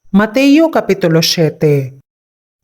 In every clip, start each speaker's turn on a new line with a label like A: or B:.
A: Mateo Kapitulo 7.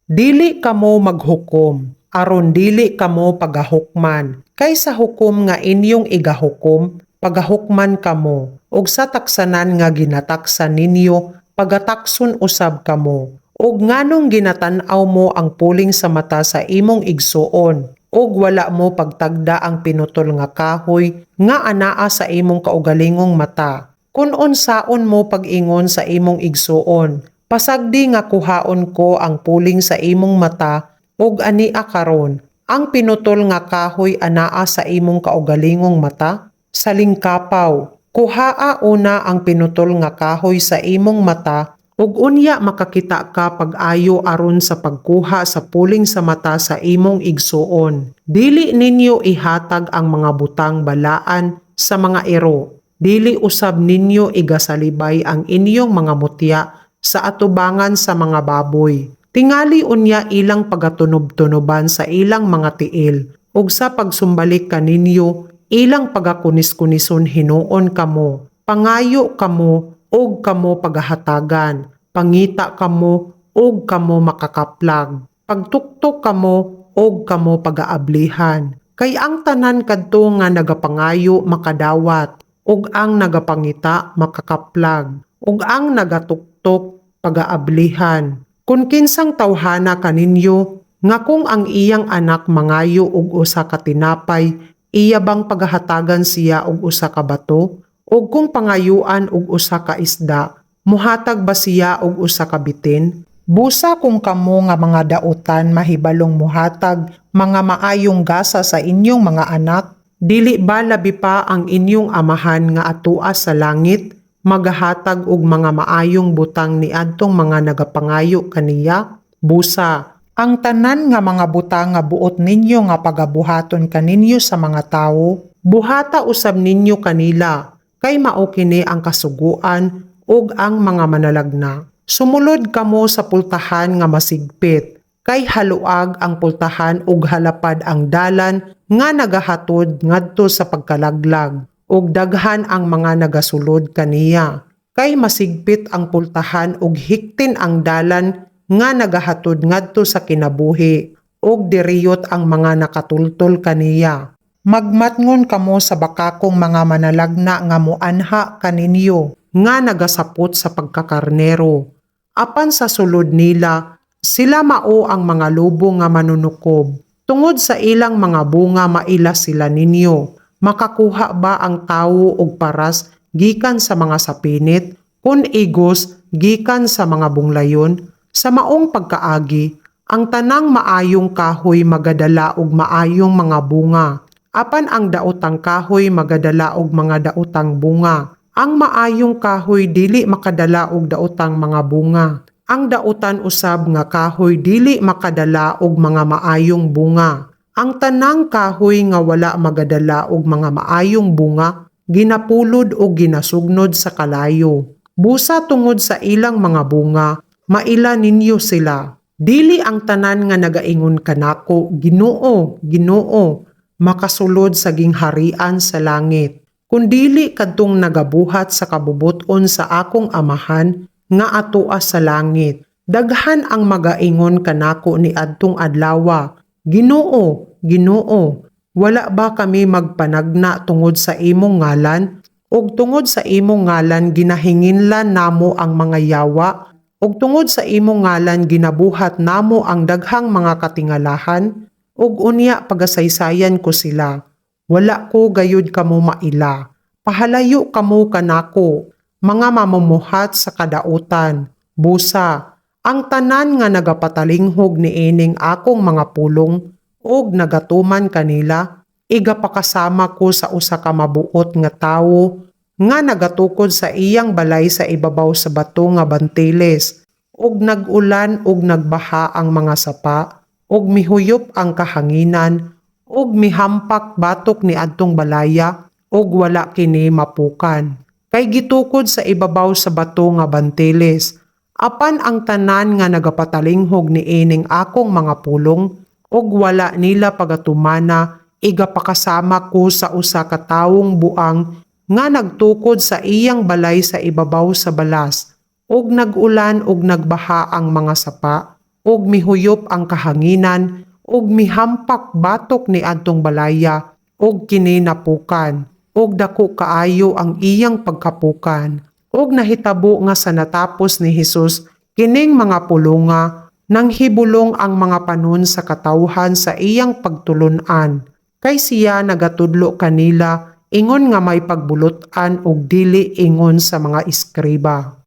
A: Dili kamo maghukom, aron dili kamo pagahukman. Kaysa hukom nga inyong igahukom, pagahukman kamo, ug sa taksanan nga ginataksan ninyo, pagatakson usab kamo. Ug nganong ginatan-aw mo ang puling sa mata sa imong igsuon, ug wala mo pagtagda ang pinutol nga kahoy nga anaa sa imong kaugalingong mata. Kun unsaon mo pag-ingon sa imong igsuon, pasagdi nga kuhaon ko ang puling sa imong mata ug ania karon ang pinutol nga kahoy anaa sa imong kaugalingong mata? Salingkapaw, kuhaa una ang pinutol nga kahoy sa imong mata ug unya makakita ka pag-ayo aron sa pagkuha sa puling sa mata sa imong igsuon. Dili ninyo ihatag ang mga butang balaan sa mga ero. Dili usab ninyo igasalibay ang inyong mga mutya sa atubangan sa mga baboy. Tingali unya ilang pagatunob-tunoban sa ilang mga tiil, ug sa pagsumbalik kaninyo, ilang pagakunis-kunison hinuon kamo, pangayo kamo, ug kamo pagahatagan, pangita kamo, ug kamo makakaplag, pagtuktok kamo, ug kamo pagaablihan. Kay ang tanan kadto nga nagapangayo makadawat, ug ang nagapangita makakaplag, ug ang nagatuktok pagaablihan. Kung kinsang tawhana kaninyo, nga kung ang iyang anak mangayo og usa ka tinapay, iya bang paghahatagan siya og usa ka bato? O kung pangayuan og usa ka isda, muhatag ba siya og usa ka bitin? Busa kung kamo nga mga dautan mahibalong muhatag mga maayong gasa sa inyong mga anak, dili ba labi pa ang inyong amahan nga atua sa langit magahatag og mga maayong butang niadtong mga nagapangayo kaniya? Busa, ang tanan nga mga butang nga buot ninyo nga pagabuhaton kaninyo sa mga tawo, buhata usab ninyo kanila, kay mao kini ang kasuguan ug ang mga manalagna. Sumulod kamo sa pultahan nga masigpit, kay haluag ang pultahan ug halapad ang dalan nga nagahatod ngadto sa pagkalaglag, ug daghan ang mga nagasulod kaniya. Kay masigpit ang pultahan ug hiktin ang dalan nga nagahatod ngadto sa kinabuhi, ug diriyot ang mga nakatultol kaniya. Magmatngon kamo sa bakakong mga manalagna nga muanha kaninyo nga nagasapot sa pagkakarnero. Apan sa sulod nila, sila mao ang mga lobo nga manunukob. Tungod sa ilang mga bunga maila sila ninyo. Makakuha ba ang tawo og paras gikan sa mga sapinit, kun igos gikan sa mga bunglayon? Sa maong pagkaagi, ang tanang maayong kahoy magadala og maayong mga bunga. Apan ang daotang kahoy magadala og mga daotang bunga. Ang maayong kahoy dili makadala og daotang mga bunga. Ang dautan usab nga kahoy dili makadala og mga maayong bunga. Ang tanang kahoy nga wala magadala og mga maayong bunga, ginapulod o ginasugnod sa kalayo. Busa tungod sa ilang mga bunga, maila ninyo sila. Dili ang tanan nga nagaingon kanako, Ginoo, Ginoo, makasulod sa gingharian sa langit. Kundili kadtong nagabuhat sa kabubuton sa akong amahan nga atoa sa langit. Daghan ang magaingon kanako ni adtong adlawa, Ginoo, Ginoo, wala ba kami magpanagna tungod sa imong ngalan? Og tungod sa imong ngalan ginahinginlan namo ang mga yawa? Og tungod sa imong ngalan ginabuhat namo ang daghang mga katingalahan? Og unya pagasaysayan ko sila. Wala ko gayud kamo maila. Pahalayo kamo kanako, mga mamumuhat sa kadautan. Busa, ang tanan nga nagapatalinghog ni ining akong mga pulong ug nagatuman kanila, igapakasama ko sa usa ka mabuot nga tawo nga nagatukod sa iyang balay sa ibabaw sa bato nga bantiles, ug nag-ulan ug nagbaha ang mga sapa, ug mihuyop ang kahanginan, ug mihampak batok ni adtong balaya, ug wala kini mapukan. Kay gitukod sa ibabaw sa bato nga bantiles, apan ang tanan nga nagapatalinghog ni ining akong mga pulong, ug wala nila pagatumana, igapakasama ko sa usa ka tawong buang nga nagtukod sa iyang balay sa ibabaw sa balas, ug nag-ulan ug nagbaha ang mga sapa, ug mihuyop ang kahanginan, ug mihampak batok ni adtong balaya, ug kini napukan, ug dako kaayo ang iyang pagkapukan. Ug nahitabo nga sa natapos ni Hesus kining mga pulonga, nang hibulong ang mga panon sa katawhan sa iyang pagtulunan. Kay siya nagatudlo kanila, ingon nga may pagbulotan og dili ingon sa mga iskriba.